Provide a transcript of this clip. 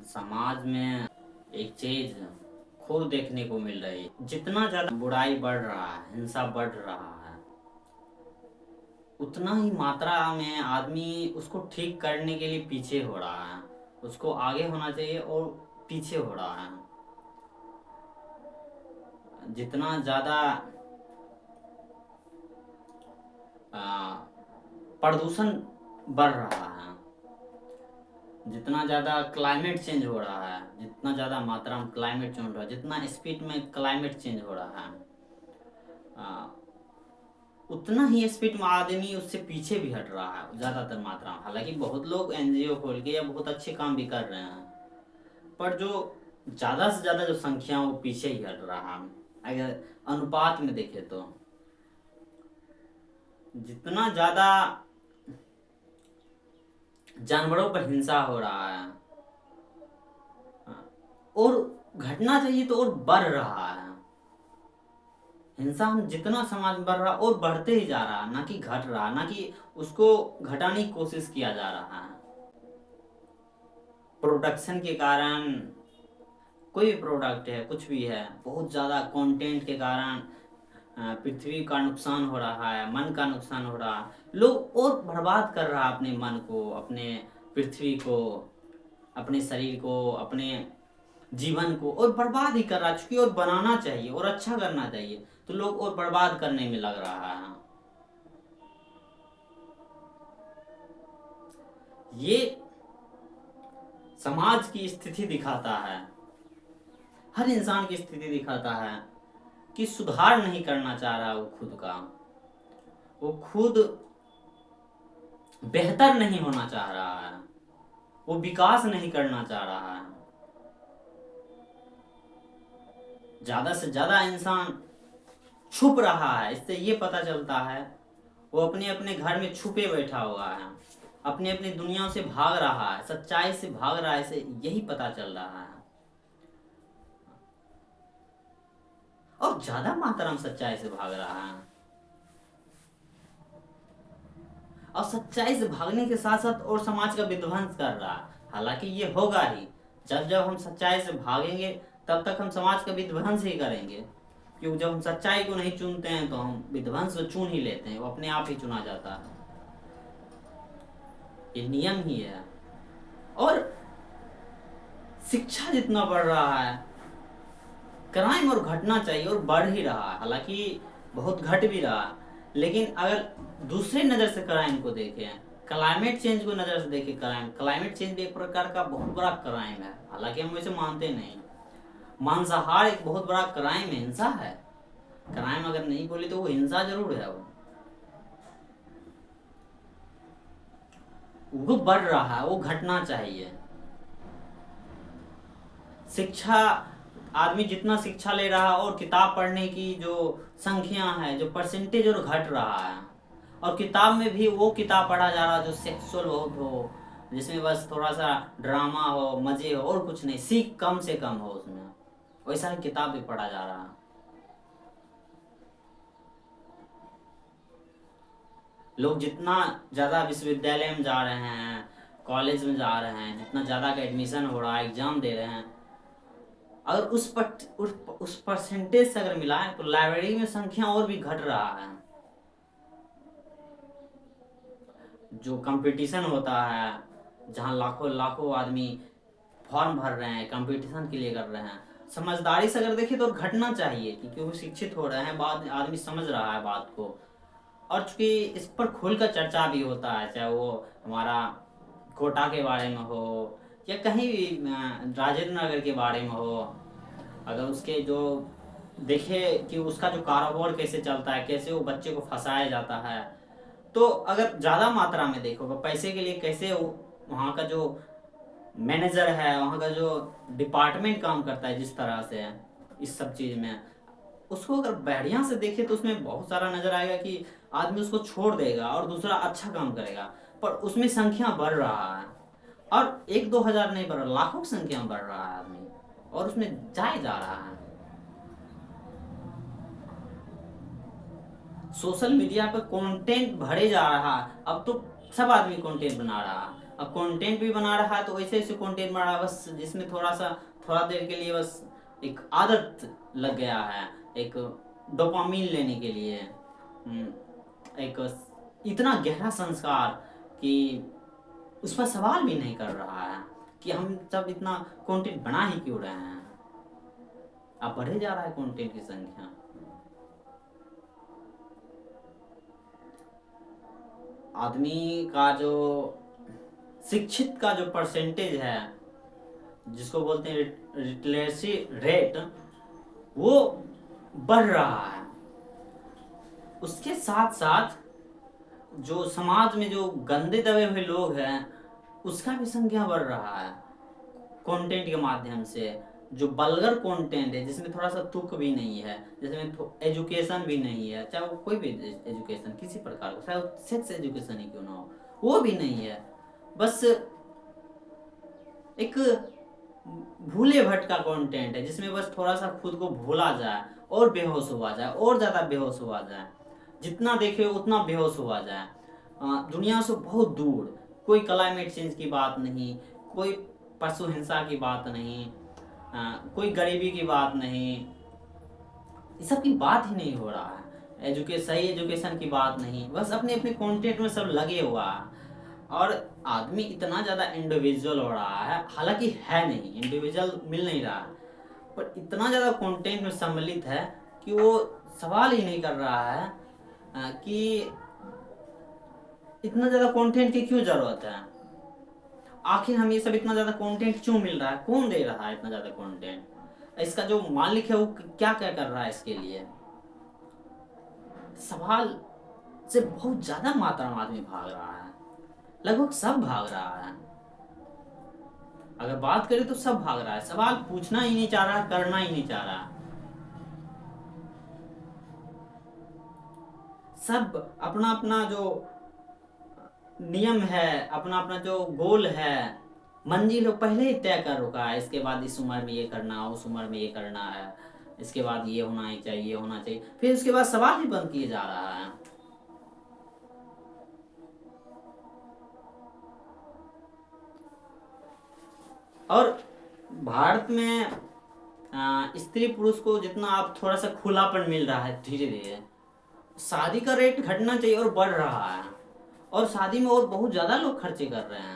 समाज में एक चीज खूब देखने को मिल रही है। जितना ज्यादा बुराई बढ़ रहा है, हिंसा बढ़ रहा है, उतना ही मात्रा में आदमी उसको ठीक करने के लिए पीछे हो रहा है। उसको आगे होना चाहिए और पीछे हो रहा है। जितना ज्यादा प्रदूषण बढ़ रहा है, जितना ज़्यादा क्लाइमेट चेंज हो रहा है, जितना ज़्यादा मात्रा में क्लाइमेट चेंज हो रहा है, जितना स्पीड में क्लाइमेट चेंज हो रहा है, आ, उतना ही स्पीड में आदमी उससे पीछे भी हट रहा है ज़्यादातर मात्रा में। हालांकि बहुत लोग एनजीओ खोल के या बहुत अच्छे काम भी कर रहे हैं, पर जो ज़्यादा से ज़्यादा जो संख्या वो पीछे ही हट रहा है। अगर अनुपात में देखें तो जितना ज़्यादा जानवरों पर हिंसा हो रहा है और घटना चाहिए तो और बढ़ रहा है। हिंसा हम जितना समाज में बढ़ रहा और बढ़ते ही जा रहा, ना कि घट रहा, ना कि उसको घटाने की कोशिश किया जा रहा है। प्रोडक्शन के कारण कोई भी प्रोडक्ट है, कुछ भी है, बहुत ज़्यादा कंटेंट के कारण पृथ्वी का नुकसान हो रहा है, मन का नुकसान हो रहा है। लोग और बर्बाद कर रहा है अपने मन को, अपने पृथ्वी को, अपने शरीर को, अपने जीवन को और बर्बाद ही कर रहा है। चूंकि और बनाना चाहिए और अच्छा करना चाहिए, तो लोग और बर्बाद करने में लग रहा है। ये समाज की स्थिति दिखाता है, हर इंसान की स्थिति दिखाता है कि सुधार नहीं करना चाह रहा। वो खुद का, वो खुद बेहतर नहीं होना चाह रहा है, वो विकास नहीं करना चाह रहा है। ज्यादा से ज्यादा इंसान छुप रहा है। इससे ये पता चलता है वो अपने अपने घर में छुपे बैठा हुआ है, अपने अपनी दुनिया से भाग रहा है, सच्चाई से भाग रहा है। इसे यही पता चल रहा है और ज्यादा मात्रा में सच्चाई से भाग रहा है। और सच्चाई से भागने के साथ साथ और समाज का विध्वंस कर रहा है। हालांकि ये होगा ही, जब जब हम सच्चाई से भागेंगे तब तक हम समाज का विध्वंस ही करेंगे। क्योंकि जब हम सच्चाई को नहीं चुनते हैं तो हम विध्वंस को चुन ही लेते हैं, वो अपने आप ही चुना जाता है। ये नियम ही है। और शिक्षा जितना बढ़ रहा है, क्राइम और घटना चाहिए और बढ़ ही रहा है। हालांकि बहुत घट भी रहा है, लेकिन अगर दूसरे नज़र से क्राइम को देखें, क्लाइमेट चेंज को नज़र से देखें, क्लाइमेट चेंज भी एक प्रकार का बहुत बड़ा क्राइम है। हालांकि हम इसे मानते नहीं। मांसाहार एक बहुत बड़ा क्राइम है, हिंसा है। क्राइम अगर नहीं बोले तो वो हिंसा जरूर है। वो बढ़ रहा है, वो घटना चाहिए। शिक्षा, आदमी जितना शिक्षा ले रहा है और किताब पढ़ने की जो संख्या है, जो परसेंटेज और घट रहा है। और किताब में भी वो किताब पढ़ा जा रहा है जो सेक्सुअल बहुत हो, जिसमें बस थोड़ा सा ड्रामा हो, मजे हो और कुछ नहीं, सीख कम से कम हो उसमें, वैसा ही किताब भी पढ़ा जा रहा है। लोग जितना ज़्यादा विश्वविद्यालय में जा रहे हैं, कॉलेज में जा रहे हैं, जितना ज़्यादा का एडमिशन हो रहा है, एग्जाम दे रहे हैं, अगर उस परसेंटेज से अगर मिलाएं तो लाइब्रेरी में संख्या और भी घट रहा है। जो कंपटीशन होता है, जहाँ लाखों लाखों आदमी फॉर्म भर रहे हैं, कंपटीशन के लिए कर रहे हैं, समझदारी से अगर देखें तो घटना चाहिए, क्योंकि वो शिक्षित हो रहे हैं, बात आदमी समझ रहा है बात को। और चूंकि इस पर खुलकर चर्चा भी होता है, चाहे वो हमारा कोटा के बारे में हो या कहीं भी राजेंद्र नगर के बारे में हो, अगर उसके जो देखे कि उसका जो कारोबार कैसे चलता है, कैसे वो बच्चे को फंसाया जाता है, तो अगर ज़्यादा मात्रा में देखो पैसे के लिए कैसे वहाँ का जो मैनेजर है, वहाँ का जो डिपार्टमेंट काम करता है, जिस तरह से इस सब चीज़ में, उसको अगर बढ़िया से देखे तो उसमें बहुत सारा नजर आएगा कि आदमी उसको छोड़ देगा और दूसरा अच्छा काम करेगा। पर उसमें संख्या बढ़ रहा है और 1-2 हजार नहीं बढ़ रहा, लाखों की संख्या में बढ़ रहा है आदमी, और उसमें जाए जा रहा है। सोशल मीडिया पर कंटेंट भरे जा रहा है। अब तो सब आदमी कंटेंट बना रहा है। अब कंटेंट भी बना रहा है तो वैसे ऐसे कंटेंट बना रहा है बस जिसमें थोड़ा देर के लिए बस एक आदत लग गया है, एक डोपामिन लेने के लिए, एक इतना गहरा संस्कार कि उस पर सवाल भी नहीं कर रहा है कि हम सब इतना कंटेंट बना ही क्यों रहे हैं। अब बढ़े जा रहा है कंटेंट की संख्या। आदमी का जो शिक्षित का जो परसेंटेज है, जिसको बोलते हैं लिटरेसी रेट, वो बढ़ रहा है। उसके साथ साथ जो समाज में जो गंदे दबे हुए लोग हैं उसका भी संख्या बढ़ रहा है कंटेंट के माध्यम से। जो बल्गर कंटेंट है जिसमें थोड़ा सा तुक भी नहीं है, जिसमें एजुकेशन भी नहीं है, चाहे वो कोई भी एजुकेशन किसी प्रकार का, चाहे वो सेक्स एजुकेशन ही क्यों ना हो, वो भी नहीं है। बस एक भूले भटका कंटेंट है जिसमें बस थोड़ा सा खुद को भूला जाए और बेहोश हुआ जाए और ज़्यादा बेहोश हुआ जाए, जितना देखे उतना बेहोश हुआ जाए। दुनिया से बहुत दूर, कोई क्लाइमेट चेंज की बात नहीं, कोई पशु हिंसा की बात नहीं, कोई गरीबी की बात नहीं, ये सब की बात ही नहीं हो रहा है। सही एजुकेशन की बात नहीं, बस अपने अपने कंटेंट में सब लगे हुआ है। और आदमी इतना ज़्यादा इंडिविजुअल हो रहा है, हालांकि है नहीं, इंडिविजुअल मिल नहीं रहा है, पर इतना ज़्यादा कंटेंट में सम्मिलित है कि वो सवाल ही नहीं कर रहा है कि इतना ज़्यादा कंटेंट की क्यों ज़रूरत है, आखिर हमें ये सब इतना ज़्यादा कंटेंट क्यों मिल रहा है, कौन दे रहा है इतना ज़्यादा कंटेंट, इसका जो मालिक है वो क्या क्या कर रहा है इसके लिए। सवाल से बहुत ज़्यादा मात्रा में आदमी भाग रहा है, लगभग सब भाग रहा है। अगर बात करें तो सब भाग रहा है, सवाल पूछना ही नहीं चाह रहा, करना ही नहीं चाह रहा। सब अपना अपना जो नियम है, अपना अपना जो गोल है, मंजिल पहले ही तय कर रखा है। इसके बाद इस उम्र में ये करना, उस उम्र में ये करना है, इसके बाद ये होना ही चाहिए, होना चाहिए, फिर उसके बाद सवाल ही बंद किए जा रहा है। और भारत में स्त्री पुरुष को जितना आप थोड़ा सा खुलापन मिल रहा है धीरे धीरे, शादी का रेट घटना चाहिए और बढ़ रहा है, और शादी में और बहुत ज़्यादा लोग खर्चे कर रहे हैं।